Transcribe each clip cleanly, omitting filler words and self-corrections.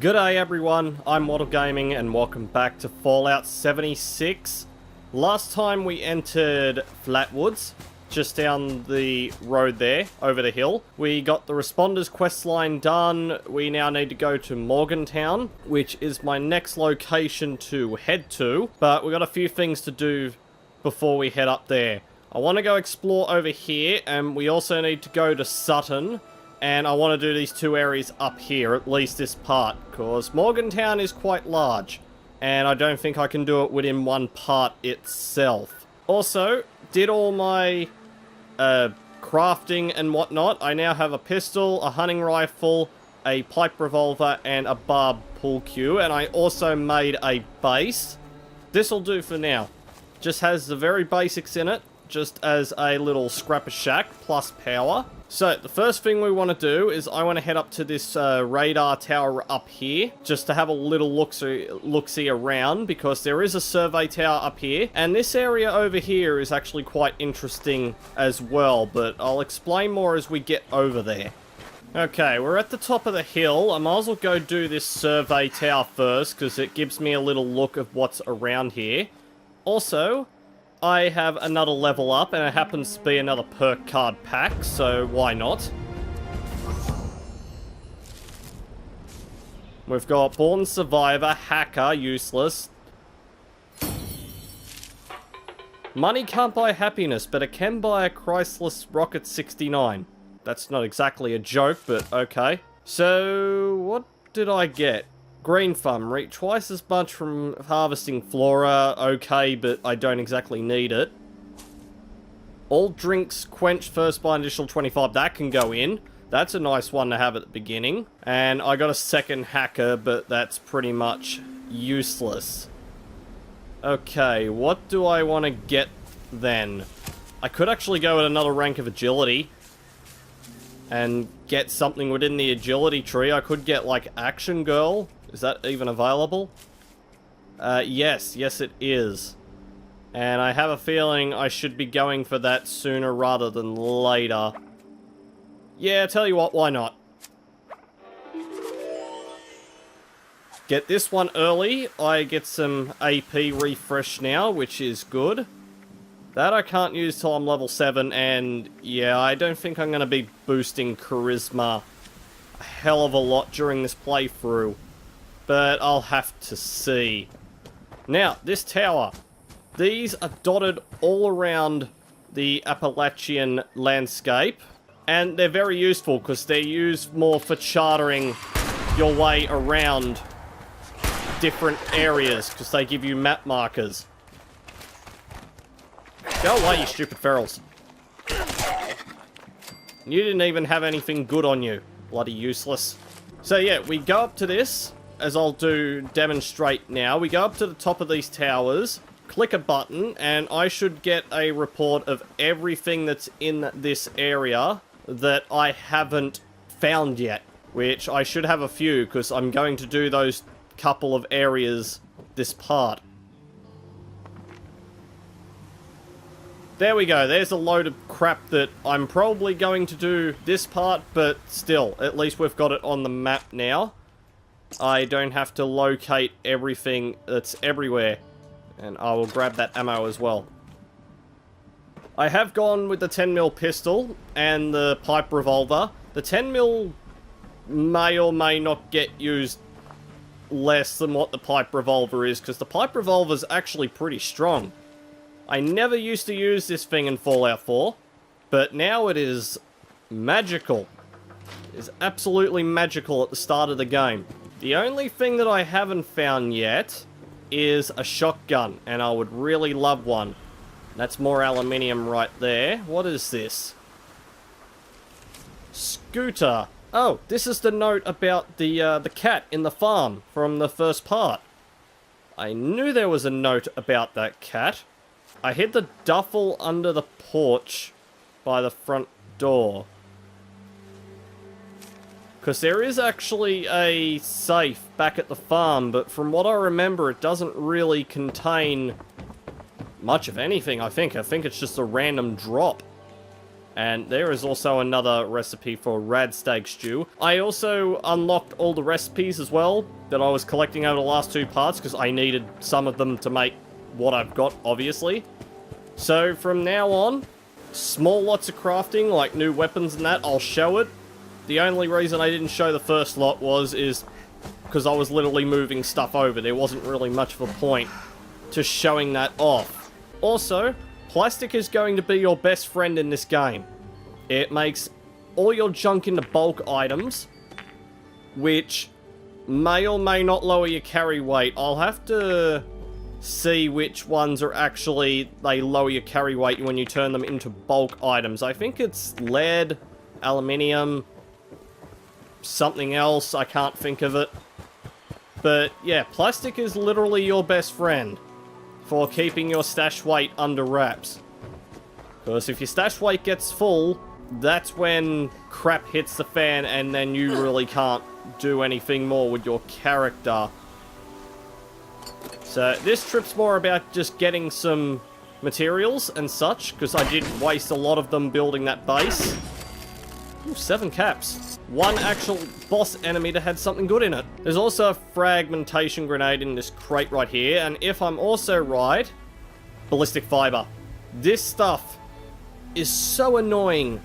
G'day everyone, I'm Mortal Gaming and welcome back to Fallout 76. Last time we entered Flatwoods, just down the road there, over the hill. We got the Responders questline done. We now need to go to Morgantown, which is my next location to head to. But we got a few things to do before we head up there. I want to go explore over here, and we also need to go to Sutton. And I want to do these two areas up here, at least this part, because Morgantown is quite large. And I don't think I can do it within one part itself. Also, did all my crafting and whatnot. I now have a pistol, a hunting rifle, a pipe revolver, and a barb pull cue. And I also made a base. This'll do for now. Just has the very basics in it, just as a little scrapper shack plus power. So, the first thing we want to do is I want to head up to this radar tower up here, just to have a little look-see around, because there is a survey tower up here, and this area over here is actually quite interesting as well, but I'll explain more as we get over there. Okay, we're at the top of the hill. I might as well go do this survey tower first, because it gives me a little look of what's around here. Also, I have another level up, and it happens to be another perk card pack, so why not? We've got Born Survivor, Hacker, useless. Money can't buy happiness, but it can buy a Chrysler Rocket 69. That's not exactly a joke, but okay. So, what did I get? Green Thumb, reap twice as much from harvesting flora, okay, but I don't exactly need it. All drinks quench first by an additional 25, that can go in. That's a nice one to have at the beginning. And I got a second hacker, but that's pretty much useless. Okay, what do I want to get then? I could actually go with another rank of agility and get something within the agility tree. I could get like Action Girl. Is that even available? Yes it is. And I have a feeling I should be going for that sooner rather than later. Yeah, tell you what, why not? Get this one early. I get some AP refresh now, which is good. That I can't use till I'm level 7, and yeah, I don't think I'm going to be boosting Charisma a hell of a lot during this playthrough. But I'll have to see. Now, this tower. These are dotted all around the Appalachian landscape. And they're very useful because they're used more for charting your way around different areas, because they give you map markers. Go away, you stupid ferals. You didn't even have anything good on you. Bloody useless. So yeah, we go up to this, as I'll demonstrate now. We go up to the top of these towers, click a button, and I should get a report of everything that's in this area that I haven't found yet. Which I should have a few, because I'm going to do those couple of areas this part. There we go, there's a load of crap that I'm probably going to do this part, but still, at least we've got it on the map now. I don't have to locate everything that's everywhere. And I will grab that ammo as well. I have gone with the 10mm pistol and the pipe revolver. The 10mm may or may not get used less than what the pipe revolver is, because the pipe revolver is actually pretty strong. I never used to use this thing in Fallout 4, but now it is magical. It is absolutely magical at the start of the game. The only thing that I haven't found yet is a shotgun, and I would really love one. That's more aluminium right there. What is this? Scooter. Oh, this is the note about the cat in the farm from the first part. I knew there was a note about that cat. I hid the duffel under the porch by the front door. Because there is actually a safe back at the farm, but from what I remember, it doesn't really contain much of anything, I think. I think it's just a random drop. And there is also another recipe for rad stag stew. I also unlocked all the recipes as well that I was collecting over the last 2 parts because I needed some of them to make what I've got, obviously. So from now on, small lots of crafting, like new weapons and that, I'll show it. The only reason I didn't show the first lot is because I was literally moving stuff over. There wasn't really much of a point to showing that off. Also, plastic is going to be your best friend in this game. It makes all your junk into bulk items, which may or may not lower your carry weight. I'll have to see which ones are actually, they lower your carry weight when you turn them into bulk items. I think it's lead, aluminium, something else, I can't think of it. But yeah, plastic is literally your best friend for keeping your stash weight under wraps. Because if your stash weight gets full, that's when crap hits the fan and then you really can't do anything more with your character. So this trip's more about just getting some materials and such, because I did waste a lot of them building that base. Ooh, 7 caps. One actual boss enemy that had something good in it. There's also a fragmentation grenade in this crate right here, and if I'm also right, ballistic fiber. This stuff is so annoying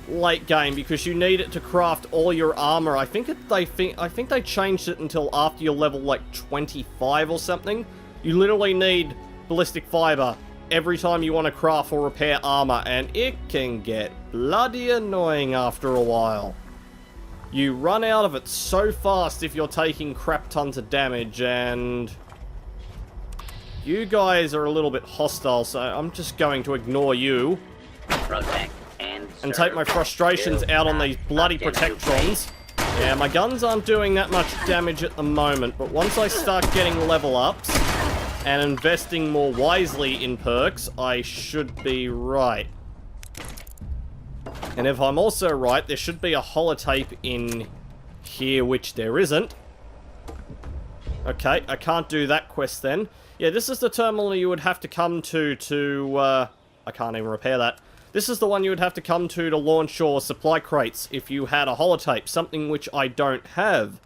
late game because you need it to craft all your armor. I think they changed it until after you're level like 25 or something. You literally need ballistic fiber every time you want to craft or repair armor, and it can get bloody annoying after a while. You run out of it so fast if you're taking crap tons of damage, and you guys are a little bit hostile, so I'm just going to ignore you and take my frustrations out on these bloody protectrons. Yeah, my guns aren't doing that much damage at the moment, but once I start getting level ups and investing more wisely in perks, I should be right. And if I'm also right, there should be a holotape in here, which there isn't. Okay, I can't do that quest then. Yeah, this is the terminal you would have to come to I can't even repair that. This is the one you would have to come to launch your supply crates if you had a holotape, something which I don't have.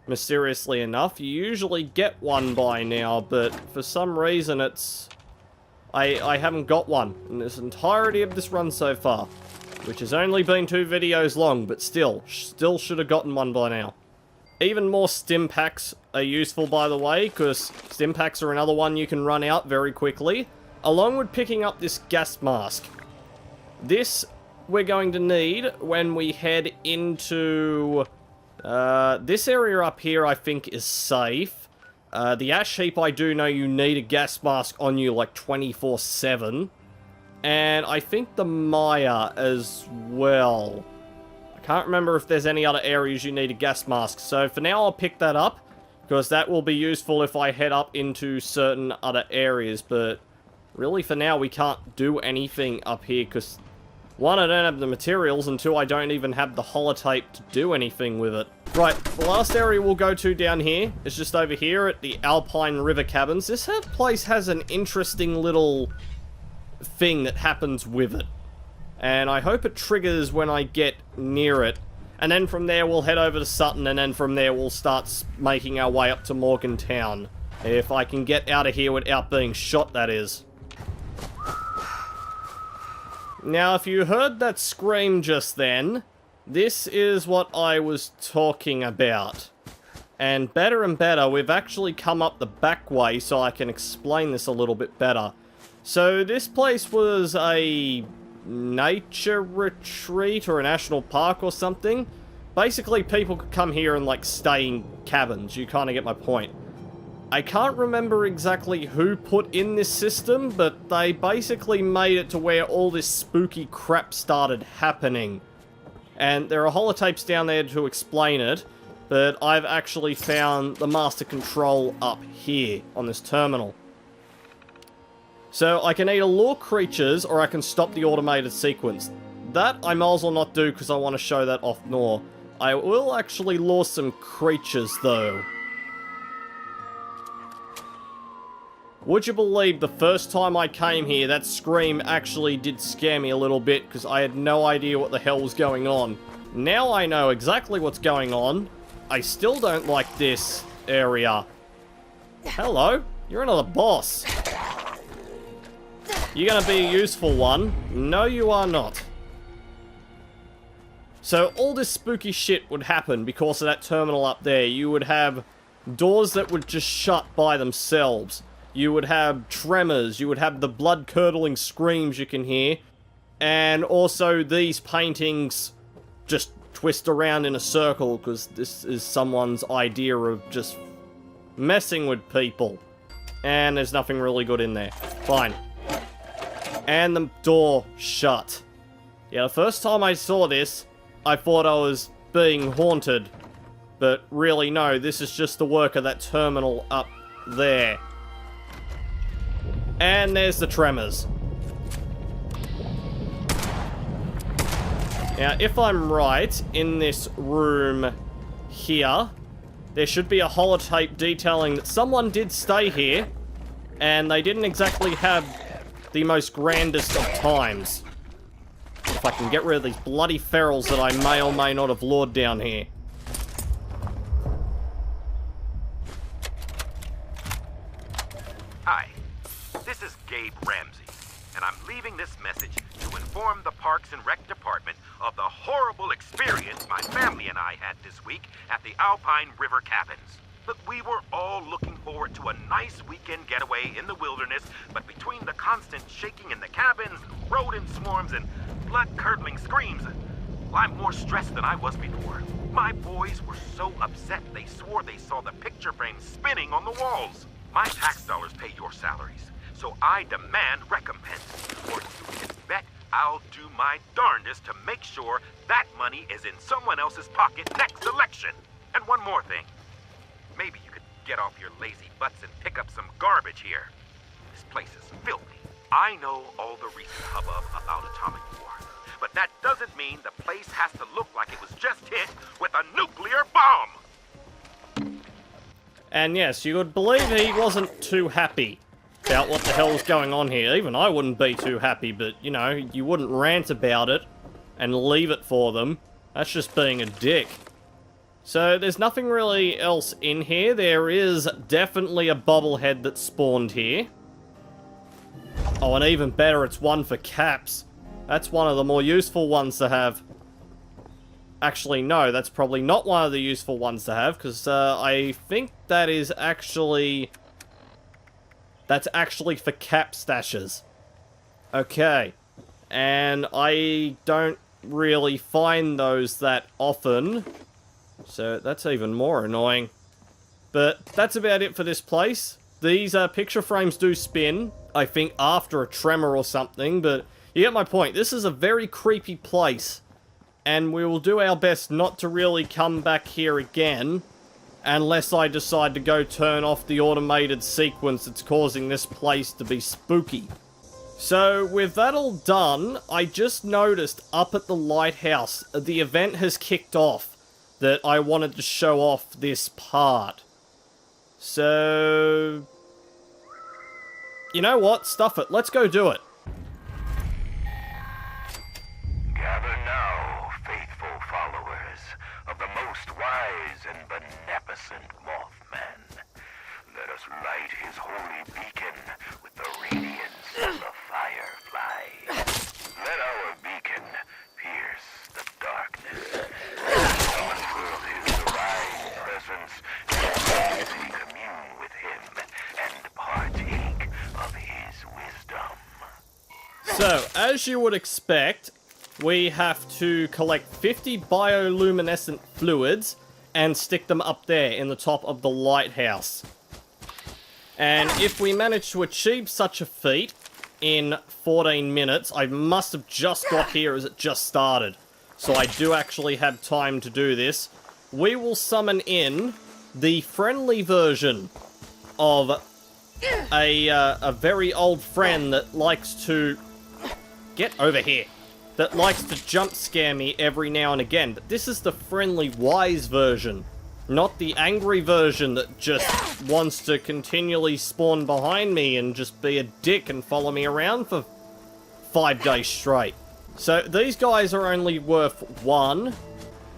Mysteriously enough, you usually get one by now, but for some reason it's... I haven't got one in this entirety of this run so far, which has only been 2 videos long, but still should have gotten one by now. Even more stim packs are useful, by the way, because stim packs are another one you can run out very quickly, along with picking up this gas mask. This we're going to need when we head into... this area up here I think is safe. The ash heap, I do know you need a gas mask on you like 24/7. And I think the mire as well. I can't remember if there's any other areas you need a gas mask. So for now I'll pick that up, because that will be useful if I head up into certain other areas. But really for now we can't do anything up here, because 1, I don't have the materials, and 2, I don't even have the holotape to do anything with it. Right, the last area we'll go to down here is just over here at the Alpine River Cabins. This place has an interesting little thing that happens with it, and I hope it triggers when I get near it. And then from there we'll head over to Sutton, and then from there we'll start making our way up to Morgantown. If I can get out of here without being shot, that is. Now, if you heard that scream just then, this is what I was talking about. And better, we've actually come up the back way so I can explain this a little bit better. So this place was a nature retreat or a national park or something. Basically, people could come here and like stay in cabins. You kind of get my point. I can't remember exactly who put in this system, but they basically made it to where all this spooky crap started happening. And there are holotapes down there to explain it, but I've actually found the master control up here on this terminal. So I can either lure creatures or I can stop the automated sequence. That I might as well not do because I want to show that off nor. I will actually lure some creatures though. Would you believe the first time I came here, that scream actually did scare me a little bit because I had no idea what the hell was going on. Now I know exactly what's going on. I still don't like this area. Hello? You're another boss. You're gonna be a useful one. No, you are not. So all this spooky shit would happen because of that terminal up there. You would have doors that would just shut by themselves. You would have tremors. You would have the blood-curdling screams you can hear. And also these paintings just twist around in a circle because this is someone's idea of just messing with people. And there's nothing really good in there. Fine. And the door shut. Yeah, the first time I saw this, I thought I was being haunted. But really, no, this is just the work of that terminal up there. And there's the tremors. Now, if I'm right, in this room here, there should be a holotape detailing that someone did stay here, and they didn't exactly have the most grandest of times. If I can get rid of these bloody ferals that I may or may not have lured down here. Hi, this is Gabe Ramsey, and I'm leaving this message to inform the Parks and Rec Department of the horrible experience my family and I had this week at the Alpine River Cabins. Look, we were all looking forward to a nice weekend getaway in the wilderness, but between the constant shaking in the cabins, rodent swarms, and blood-curdling screams, well, I'm more stressed than I was before. My boys were so upset they swore they saw the picture frames spinning on the walls. My tax dollars pay your salaries, so I demand recompense. Or you can bet I'll do my darndest to make sure that money is in someone else's pocket next election. And one more thing. Maybe you could get off your lazy butts and pick up some garbage here. This place is filthy. I know all the recent hubbub about atomic war, but that doesn't mean the place has to look like it was just hit with a nuclear bomb! And yes, you would believe he wasn't too happy about what the hell was going on here. Even I wouldn't be too happy, but, you know, you wouldn't rant about it and leave it for them. That's just being a dick. So, there's nothing really else in here. There is definitely a bobblehead that spawned here. Oh, and even better, it's one for Caps. That's one of the more useful ones to have. Actually, no, that's probably not one of the useful ones to have, because I think that is actually... That's actually for Cap stashes. Okay. And I don't really find those that often. So that's even more annoying. But that's about it for this place. These picture frames do spin, I think after a tremor or something, but you get my point. This is a very creepy place, and we will do our best not to really come back here again, unless I decide to go turn off the automated sequence that's causing this place to be spooky. So, with that all done, I just noticed up at the lighthouse, the event has kicked off, that I wanted to show off this part. So... You know what? Stuff it. Let's go do it. Gather now, faithful followers of the most wise and beneficent Mothman. Let us light his holy beacon with the radiance of the firefly. Let our beacon pierce the darkness. Unfurl his divine presence and we commune with him and partake of his wisdom. So, as you would expect, we have to collect 50 bioluminescent fluids and stick them up there in the top of the lighthouse. And if we manage to achieve such a feat in 14 minutes, I must have just got here as it just started. So I do actually have time to do this. We will summon in the friendly version of a very old friend that likes to... Get over here. That likes to jump scare me every now and again. But this is the friendly, wise version Not the angry version that just wants to continually spawn behind me and just be a dick and follow me around for 5 days straight. So these guys are only worth 1.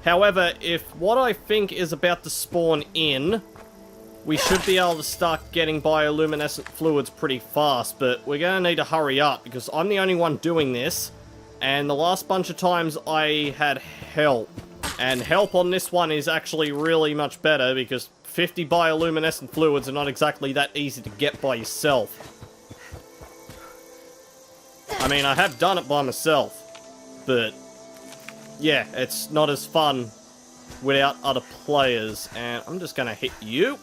However, if what I think is about to spawn in, we should be able to start getting bioluminescent fluids pretty fast, but we're going to need to hurry up because I'm the only one doing this, and the last bunch of times I had help. And help on this one is actually really much better because 50 bioluminescent fluids are not exactly that easy to get by yourself. I mean, I have done it by myself, but yeah, it's not as fun without other players. And I'm just going to hit you.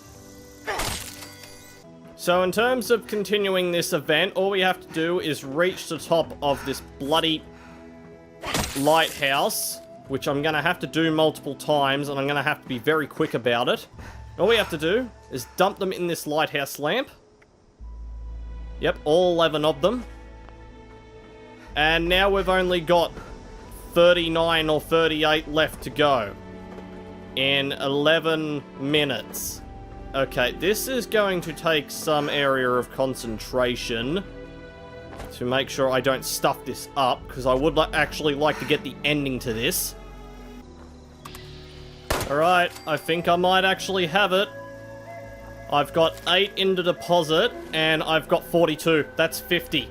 So in terms of continuing this event, all we have to do is reach the top of this bloody lighthouse, which I'm going to have to do multiple times, and I'm going to have to be very quick about it. All we have to do is dump them in this lighthouse lamp. Yep, all 11 of them. And now we've only got 39 or 38 left to go in 11 minutes. Okay, this is going to take some area of concentration to make sure I don't stuff this up, because I would actually like to get the ending to this. Alright, I think I might actually have it. I've got 8 in the deposit, and I've got 42. That's 50.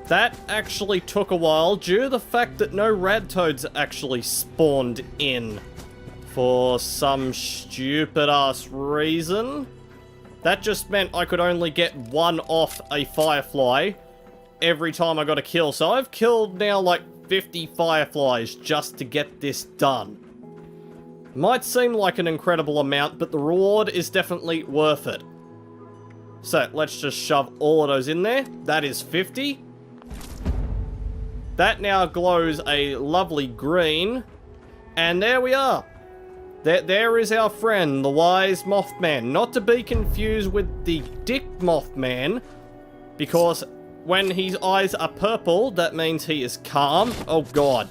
That actually took a while, due to the fact that no radtoads actually spawned in. For some stupid-ass reason. That just meant I could only get 1 off a firefly every time I got a kill. So I've killed now like 50 fireflies just to get this done. Might seem like an incredible amount, but the reward is definitely worth it. So let's just shove all of those in there. That is 50. That now glows a lovely green. And there we are. There is our friend, the Wise Mothman. Not to be confused with the Dick Mothman, because when his eyes are purple, that means he is calm. Oh god.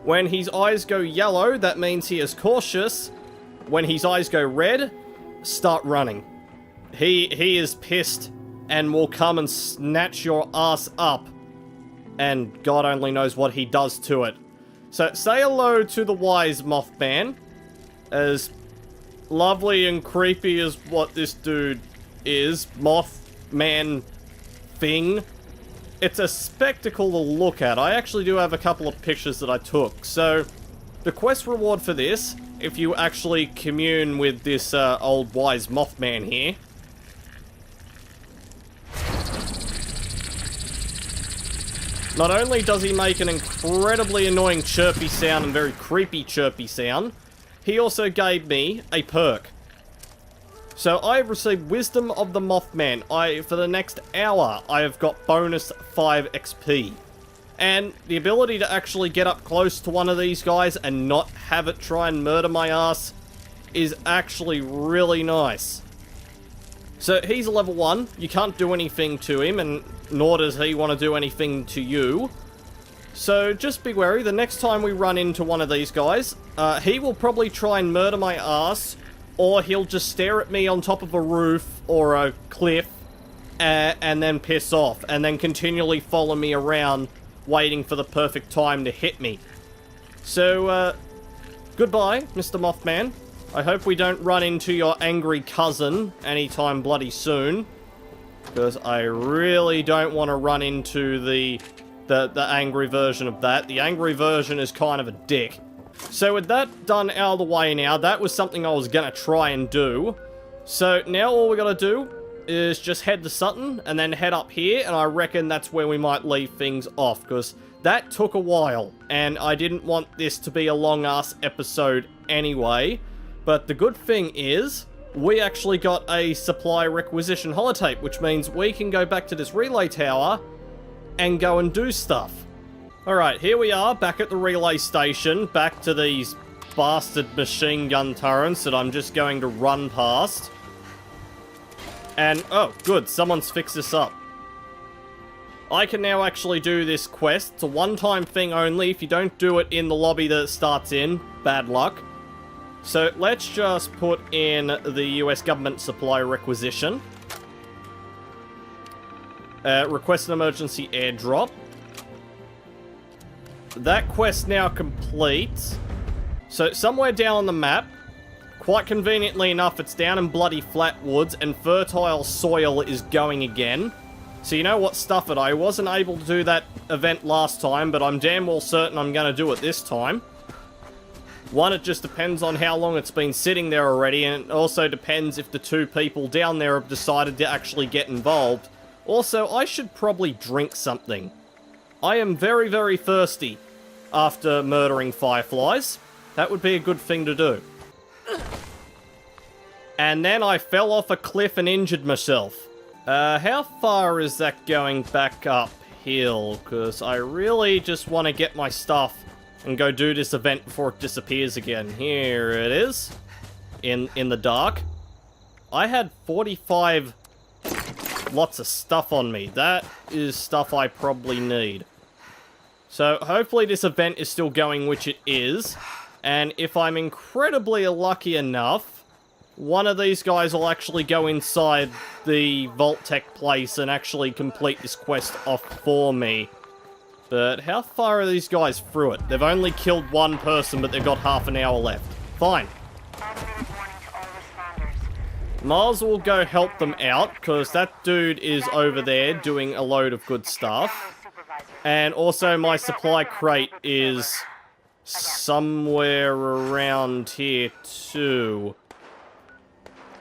When his eyes go yellow, that means he is cautious. When his eyes go red, start running. He is pissed and will come and snatch your ass up. And God only knows what he does to it. So, say hello to the Wise Mothman. As lovely and creepy as what this dude is. Mothman thing. It's a spectacle to look at. I actually do have a couple of pictures that I took. So, the quest reward for this, if you actually commune with this old Wise Mothman here. Not only does he make an incredibly annoying chirpy sound and very creepy chirpy sound, he also gave me a perk. So I have received Wisdom of the Mothman. For the next hour, I have got bonus 5 XP. And the ability to actually get up close to one of these guys and not have it try and murder my ass is actually really nice. So he's a level 1, you can't do anything to him, and nor does he want to do anything to you. So just be wary, the next time we run into one of these guys, he will probably try and murder my ass, or he'll just stare at me on top of a roof or a cliff, and then piss off, and then continually follow me around, waiting for the perfect time to hit me. So, goodbye, Mr. Mothman. I hope we don't run into your angry cousin anytime bloody soon. Because I really don't want to run into the angry version of that. The angry version is kind of a dick. So with that done out of the way now, that was something I was going to try and do. So now all we got to do is just head to Sutton and then head up here. And I reckon that's where we might leave things off. Because that took a while. And I didn't want this to be a long-ass episode anyway. But the good thing is, we actually got a supply requisition holotape, which means we can go back to this relay tower and go and do stuff. Alright, here we are, back at the relay station, back to these bastard machine gun turrets that I'm just going to run past. And, oh, good, someone's fixed this up. I can now actually do this quest. It's a one-time thing only. If you don't do it in the lobby that it starts in, bad luck. So let's just put in the US government supply requisition. Request an emergency airdrop. That quest now complete. So somewhere down on the map, quite conveniently enough, it's down in bloody Flatwoods, and fertile soil is going again. So you know what, stuff it. I wasn't able to do that event last time, but I'm damn well certain I'm going to do it this time. One, it just depends on how long it's been sitting there already, and it also depends if the two people down there have decided to actually get involved. Also, I should probably drink something. I am very, very thirsty after murdering fireflies. That would be a good thing to do. And then I fell off a cliff and injured myself. How far is that going back uphill? Because I really just want to get my stuff and go do this event before it disappears again. Here it is. In the dark. I had 45 lots of stuff on me. That is stuff I probably need. So hopefully this event is still going, which it is. And if I'm incredibly lucky enough, one of these guys will actually go inside the Vault Tech place and actually complete this quest off for me. But how far are these guys through it? They've only killed one person, but they've got half an hour left. Fine. Miles will go help them out, because that dude is over there doing a load of good stuff. And also my supply crate is somewhere around here too.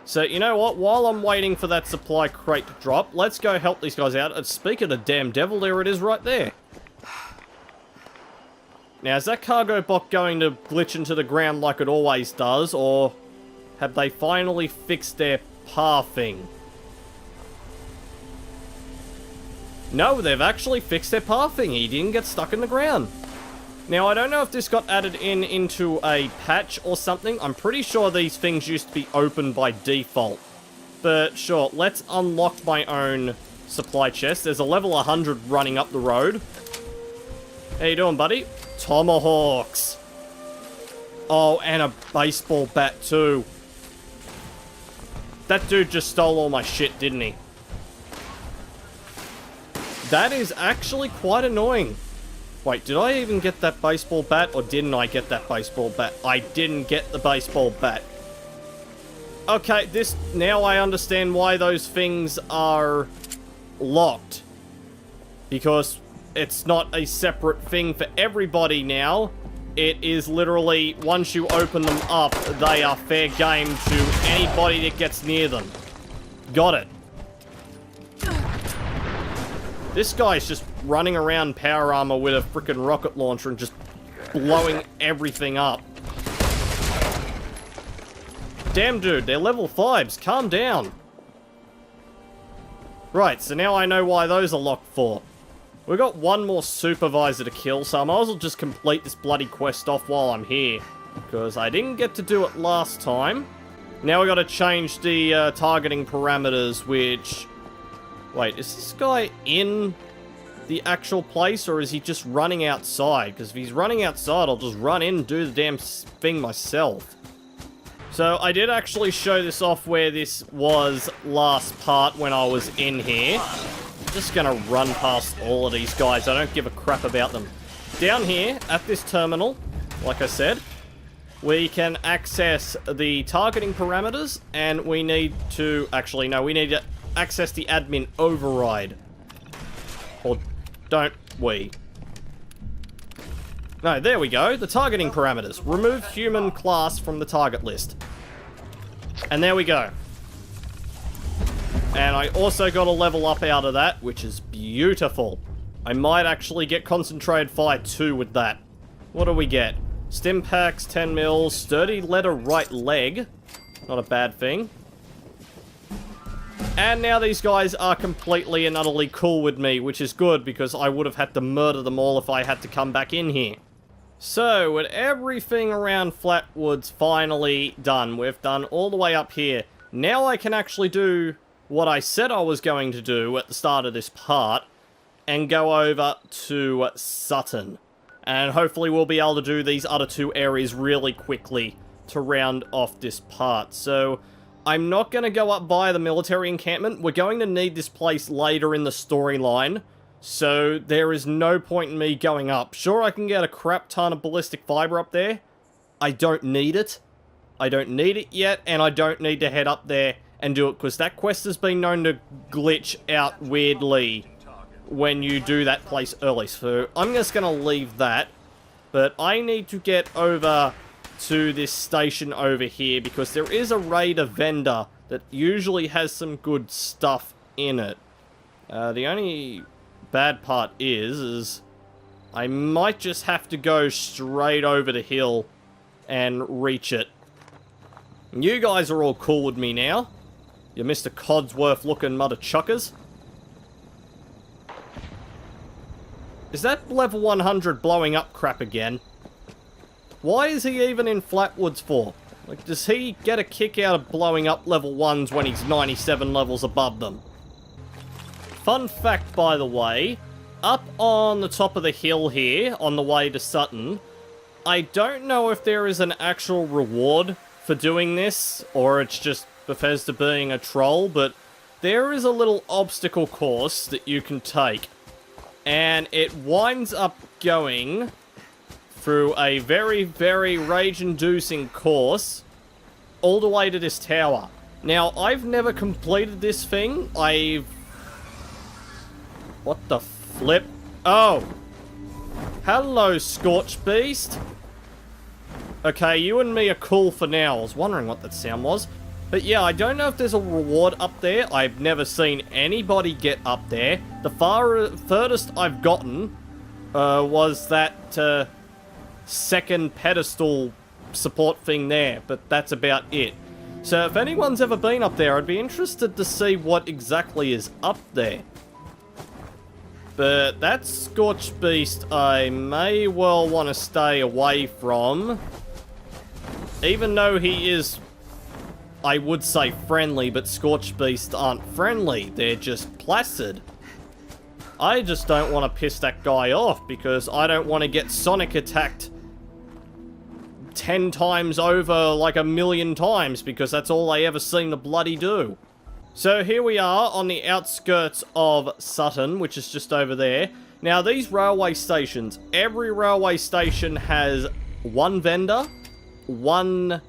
So, you know what? While I'm waiting for that supply crate to drop, let's go help these guys out. And speak of the damn devil, there it is right there. Now, is that cargo bot going to glitch into the ground like it always does, or have they finally fixed their pathing? No, they've actually fixed their pathing. He didn't get stuck in the ground. Now, I don't know if this got added into a patch or something. I'm pretty sure these things used to be open by default. But sure, let's unlock my own supply chest. There's a level 100 running up the road. How you doing, buddy? Tomahawks. Oh, and a baseball bat too. That dude just stole all my shit, didn't he? That is actually quite annoying. Wait, did I even get that baseball bat, or didn't I get that baseball bat? I didn't get the baseball bat. Okay, now I understand why those things are locked. Because it's not a separate thing for everybody now. It is literally, once you open them up, they are fair game to anybody that gets near them. Got it. This guy's just running around power armor with a freaking rocket launcher and just blowing everything up. Damn, dude, they're level 5s. Calm down. Right, so now I know why those are locked for. We've got one more supervisor to kill, so I might as well just complete this bloody quest off while I'm here. Because I didn't get to do it last time. Now we got to change the targeting parameters, which... Wait, is this guy in the actual place, or is he just running outside? Because if he's running outside, I'll just run in and do the damn thing myself. So, I did actually show this off where this was last part when I was in here. I'm just gonna run past all of these guys. I don't give a crap about them. Down here, at this terminal, like I said, we can access the targeting parameters, and we need to... Actually, no, we need to access the admin override. Or don't we? No, there we go. The targeting parameters. Remove human class from the target list. And there we go. And I also got a level up out of that, which is beautiful. I might actually get concentrated fire 2 with that. What do we get? Stim packs, 10 mils, sturdy leather right leg. Not a bad thing. And now these guys are completely and utterly cool with me, which is good, because I would have had to murder them all if I had to come back in here. So, with everything around Flatwoods finally done, we've done all the way up here. Now I can actually do what I said I was going to do at the start of this part, and go over to Sutton. And hopefully we'll be able to do these other two areas really quickly to round off this part. So I'm not going to go up by the military encampment. We're going to need this place later in the storyline. So there is no point in me going up. Sure, I can get a crap ton of ballistic fiber up there. I don't need it. I don't need it yet, and I don't need to head up there and do it, because that quest has been known to glitch out weirdly when you do that place early. So I'm just going to leave that. But I need to get over to this station over here, because there is a raider vendor that usually has some good stuff in it. The only bad part is I might just have to go straight over the hill and reach it. And you guys are all cool with me now. You Mr. Codsworth looking mother chuckers. Is that level 100 blowing up crap again? Why is he even in Flatwoods for? Like, does he get a kick out of blowing up level 1s when he's 97 levels above them? Fun fact, by the way, up on the top of the hill here, on the way to Sutton, I don't know if there is an actual reward for doing this, or it's just Bethesda being a troll, but there is a little obstacle course that you can take. And it winds up going through a very, very rage-inducing course all the way to this tower. Now, I've never completed this thing. What the flip? Oh! Hello, Scorch Beast! Okay, you and me are cool for now. I was wondering what that sound was. But yeah, I don't know if there's a reward up there. I've never seen anybody get up there. The furthest I've gotten was that second pedestal support thing there, but that's about it. So if anyone's ever been up there, I'd be interested to see what exactly is up there. But that Scorched Beast I may well want to stay away from. Even though he is, I would say, friendly, but Scorched Beasts aren't friendly. They're just placid. I just don't want to piss that guy off, because I don't want to get Sonic attacked 10 times over, like a million times, because that's all they ever seem to bloody do. So here we are on the outskirts of Sutton, which is just over there. Now, these railway stations, every railway station has one vendor, one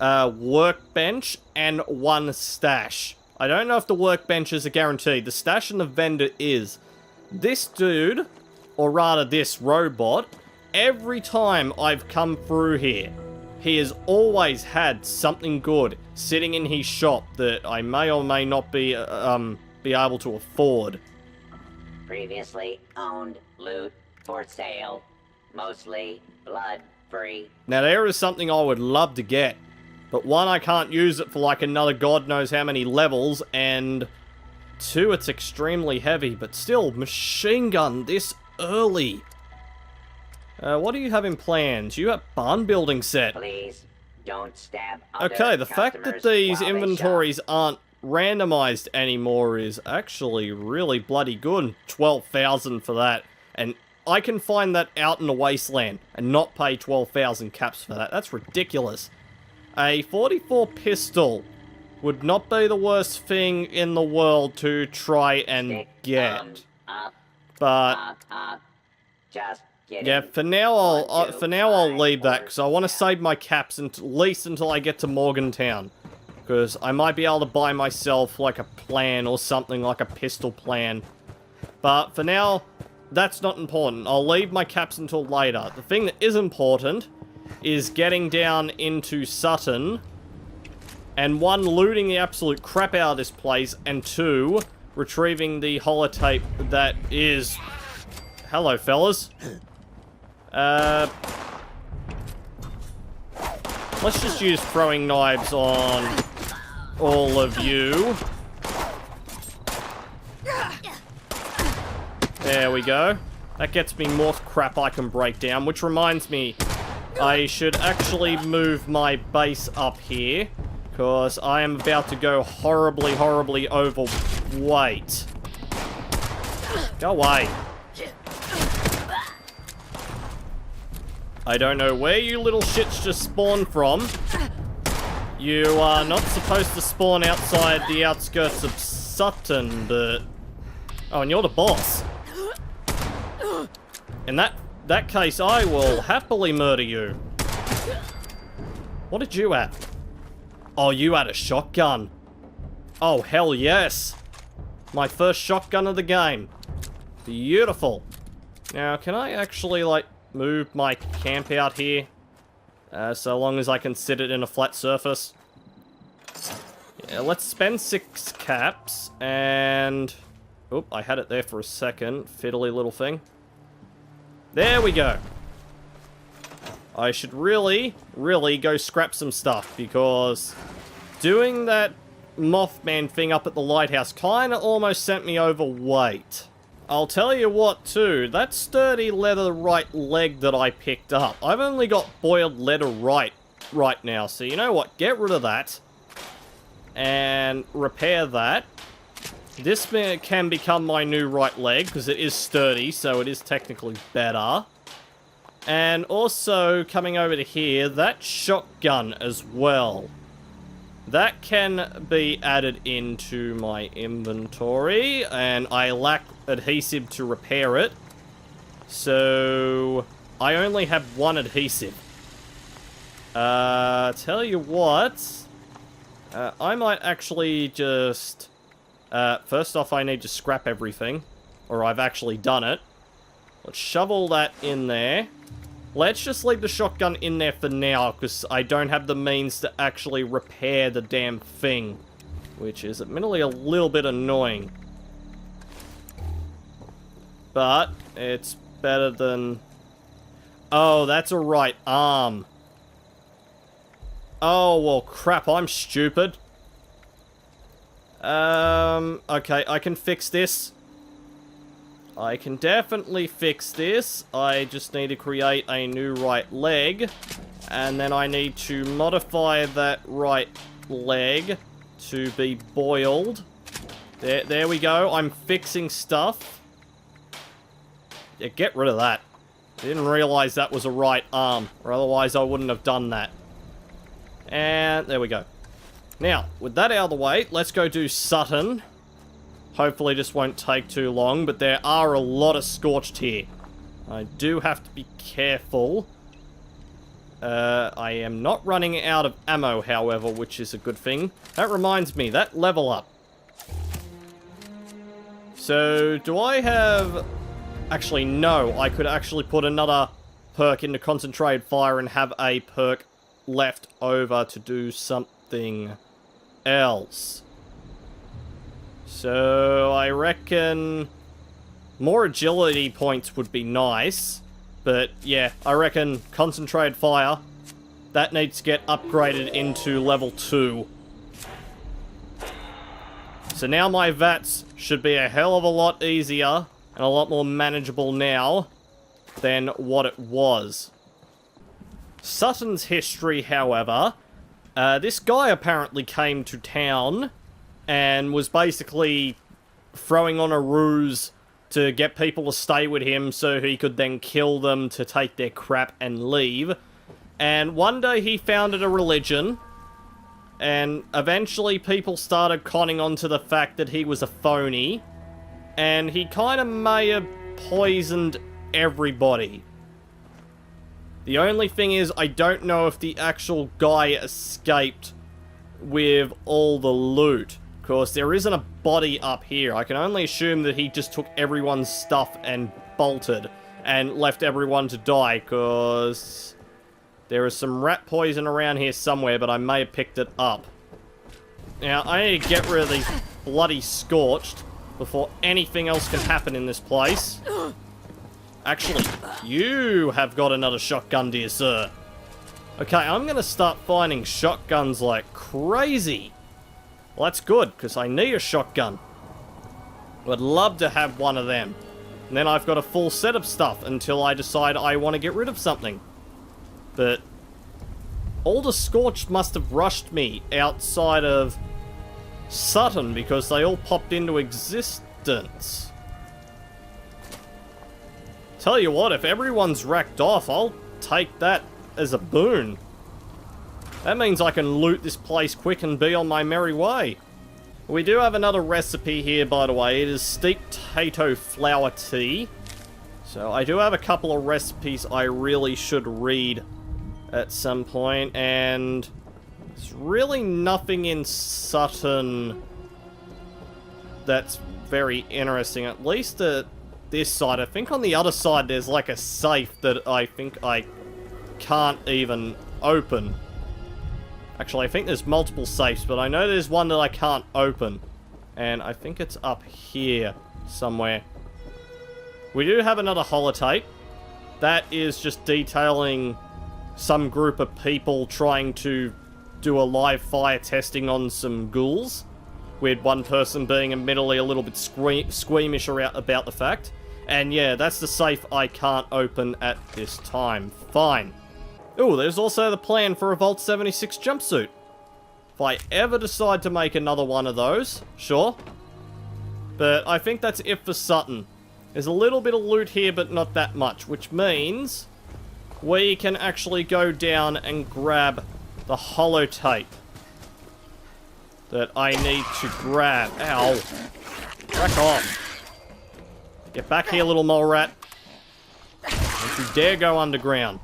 workbench, and one stash. I don't know if the workbenches are guaranteed. The stash and the vendor is. This dude, or rather this robot, every time I've come through here, he has always had something good sitting in his shop that I may or may not be able to afford. Previously owned loot for sale. Mostly blood-free. Now there is something I would love to get. But one, I can't use it for like another god knows how many levels, and two, it's extremely heavy, but still, machine gun this early. What do you have in plans? You have barn building set. Please don't stab. Okay, the fact that these inventories aren't randomized anymore is actually really bloody good. 12,000 for that. And I can find that out in the wasteland and not pay 12,000 caps for that. That's ridiculous. A 44 pistol would not be the worst thing in the world to try and get. But just yeah, for now I'll leave that, because I want to save my caps at least until I get to Morgantown, because I might be able to buy myself like a plan or something, like a pistol plan. But for now, that's not important. I'll leave my caps until later. The thing that is important is getting down into Sutton, and one, looting the absolute crap out of this place, and two, retrieving the holotape that is... Hello, fellas. Let's just use throwing knives on all of you. There we go. That gets me more crap I can break down, which reminds me, I should actually move my base up here, because I am about to go horribly, horribly overweight. Go away. I don't know where you little shits just spawned from, You are not supposed to spawn outside the outskirts of Sutton, but... Oh, and you're the boss. In that case, I will happily murder you. What did you have? Oh, you had a shotgun. Oh, hell yes. My first shotgun of the game. Beautiful. Now, can I actually, like, move my camp out here? So long as I can sit it in a flat surface. Yeah, let's spend 6 caps, and... Oop, I had it there for a second. Fiddly little thing. There we go. I should really go scrap some stuff, because doing that Mothman thing up at the lighthouse kinda almost sent me overweight. I'll tell you what, too, that sturdy leather right leg that I picked up, I've only got boiled leather right now, so you know what, get rid of that, and repair that. This can become my new right leg, because it is sturdy, so it is technically better. And also, coming over to here, that shotgun as well. That can be added into my inventory, and I lack adhesive to repair it. So, I only have 1 adhesive. Tell you what, I might actually just... first off, I need to scrap everything, or I've actually done it. Let's shovel that in there. Let's just leave the shotgun in there for now, because I don't have the means to actually repair the damn thing, which is admittedly a little bit annoying. But it's better than... Oh, that's a right arm. Oh, well, crap, I'm stupid. Okay, I can fix this. I can definitely fix this. I just need to create a new right leg. And then I need to modify that right leg to be boiled. There we go. I'm fixing stuff. Yeah, get rid of that. I didn't realize that was a right arm, or otherwise I wouldn't have done that. And there we go. Now, with that out of the way, let's go do Sutton. Hopefully this won't take too long, but there are a lot of scorched here. I do have to be careful. I am not running out of ammo, however, which is a good thing. That reminds me, that level up. So, do I have... Actually, no. I could actually put another perk into Concentrated Fire and have a perk left over to do something else. So, I reckon more agility points would be nice. But, yeah, I reckon Concentrated Fire, that needs to get upgraded into level 2. So now my V.A.T.S should be a hell of a lot easier and a lot more manageable now than what it was. Sutton's history, however, this guy apparently came to town and was basically throwing on a ruse to get people to stay with him so he could then kill them to take their crap and leave. And one day he founded a religion, and eventually people started conning on to the fact that he was a phony, and he kind of may have poisoned everybody. The only thing is, I don't know if the actual guy escaped with all the loot. Of course, there isn't a body up here. I can only assume that he just took everyone's stuff and bolted and left everyone to die, because there is some rat poison around here somewhere, but I may have picked it up. Now, I need to get rid of these bloody scorched before anything else can happen in this place. Actually, you have got another shotgun, dear sir. Okay, I'm going to start finding shotguns like crazy. Well, that's good, because I need a shotgun. I'd love to have one of them. And then I've got a full set of stuff until I decide I want to get rid of something. But all the scorched must have rushed me outside of Sutton, because they all popped into existence. Tell you what, if everyone's racked off, I'll take that as a boon. That means I can loot this place quick and be on my merry way. We do have another recipe here, by the way. It is steeped potato flour tea. So I do have a couple of recipes I really should read at some point, and there's really nothing in Sutton that's very interesting, at least at this side. I think on the other side there's like a safe that I think I can't even open. Actually, I think there's multiple safes, but I know there's one that I can't open. And I think it's up here somewhere. We do have another holotape. That is just detailing some group of people trying to do a live fire testing on some ghouls, with one person being admittedly a little bit squeamish about the fact. And yeah, that's the safe I can't open at this time. Fine. Ooh, there's also the plan for a Vault 76 jumpsuit. If I ever decide to make another one of those, sure. But I think that's it for Sutton. There's a little bit of loot here, but not that much, which means we can actually go down and grab the holotape that I need to grab. Ow. Back off. Get back here, little mole rat. Don't you dare go underground.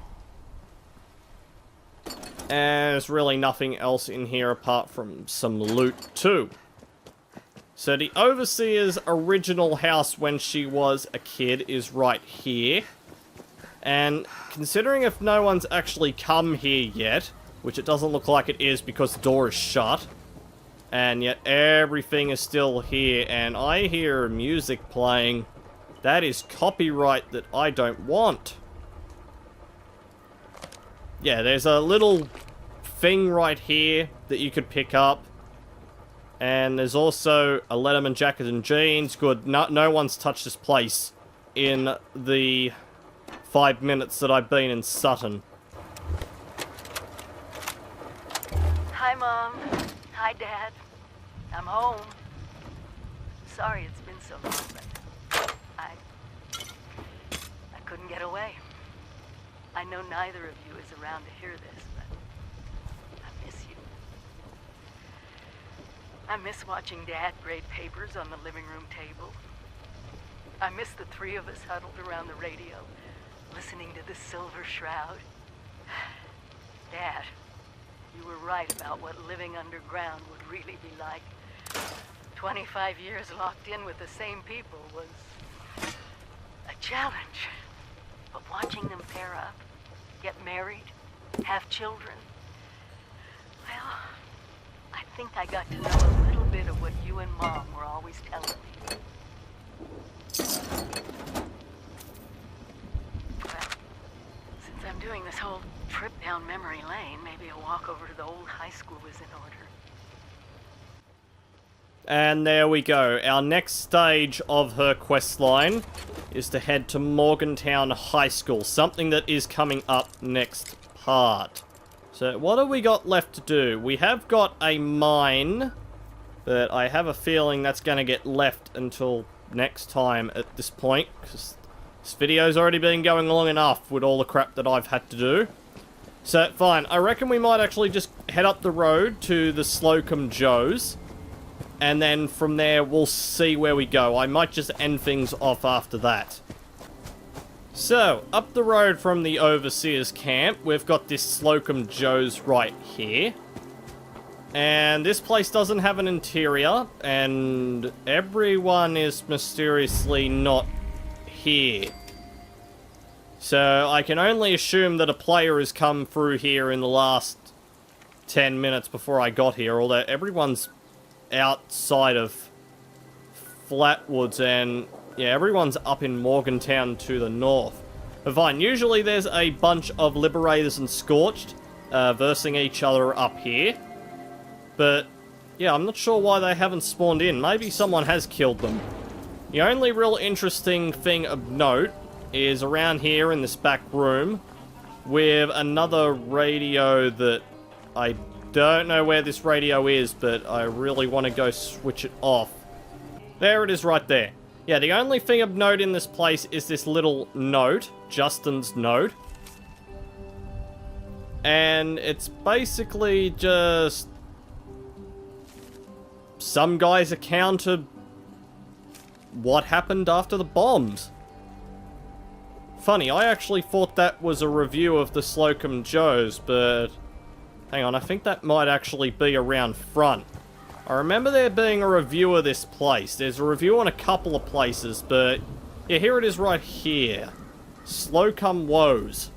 And there's really nothing else in here apart from some loot too. So the Overseer's original house when she was a kid is right here. And considering if no one's actually come here yet, which it doesn't look like it is because the door is shut, and yet everything is still here, and I hear music playing, that is copyright that I don't want. Yeah, there's a little thing right here that you could pick up. And there's also a Letterman jacket and jeans. Good, no one's touched this place in the 5 minutes that I've been in Sutton. Hi, Mom. Hi, Dad. I'm home. Sorry it's been so long, but I couldn't get away. I know neither of you is around to hear this, but I miss you. I miss watching Dad grade papers on the living room table. I miss the three of us huddled around the radio, listening to the Silver Shroud. Dad, you were right about what living underground would really be like. 25 years locked in with the same people was a challenge. But watching them pair up, get married, have children, well, I think I got to know a little bit of what you and Mom were always telling me. Well, since I'm doing this whole trip down memory lane, maybe a walk over to the old high school is in order. And there we go. Our next stage of her quest line is to head to Morgantown High School. Something that is coming up next part. So what have we got left to do? We have got a mine, but I have a feeling that's going to get left until next time at this point, because this video's already been going long enough with all the crap that I've had to do. So, fine. I reckon we might actually just head up the road to the Slocum Joe's, and then from there we'll see where we go. I might just end things off after that. So, up the road from the Overseer's camp, we've got this Slocum Joe's right here. And this place doesn't have an interior, and everyone is mysteriously not here. So, I can only assume that a player has come through here in the last 10 minutes before I got here, although everyone's outside of Flatwoods, and yeah, everyone's up in Morgantown to the north. But fine, usually there's a bunch of Liberators and Scorched versing each other up here. But yeah, I'm not sure why they haven't spawned in. Maybe someone has killed them. The only real interesting thing of note is around here in this back room with another radio that I don't know where this radio is, but I really want to go switch it off. There it is right there. Yeah, the only thing of note in this place is this little note, Justin's note. And it's basically just some guy's account of what happened after the bombs. Funny, I actually thought that was a review of the Slocum Joes, but hang on, I think that might actually be around front. I remember there being a review of this place. There's a review on a couple of places, but yeah, here it is right here. Slocum Woes.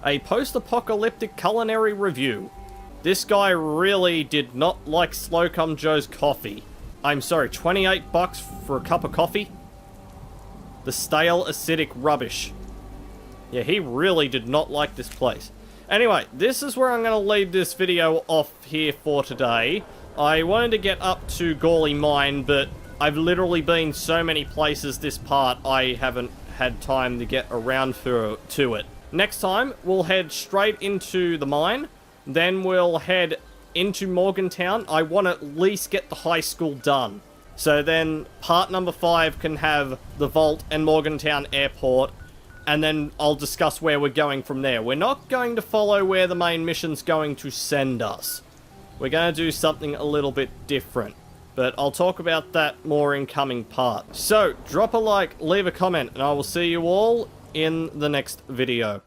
A post-apocalyptic culinary review. This guy really did not like Slocum Joe's coffee. I'm sorry, 28 bucks for a cup of coffee? The stale, acidic rubbish. Yeah, he really did not like this place. Anyway, this is where I'm going to leave this video off here for today. I wanted to get up to Gawley Mine, but I've literally been so many places this part, I haven't had time to get around to it. Next time, we'll head straight into the mine. Then we'll head into Morgantown. I want to at least get the high school done. So then part number 5 can have the vault and Morgantown Airport. And then I'll discuss where we're going from there. We're not going to follow where the main mission's going to send us. We're going to do something a little bit different. But I'll talk about that more in coming parts. So, drop a like, leave a comment, and I will see you all in the next video.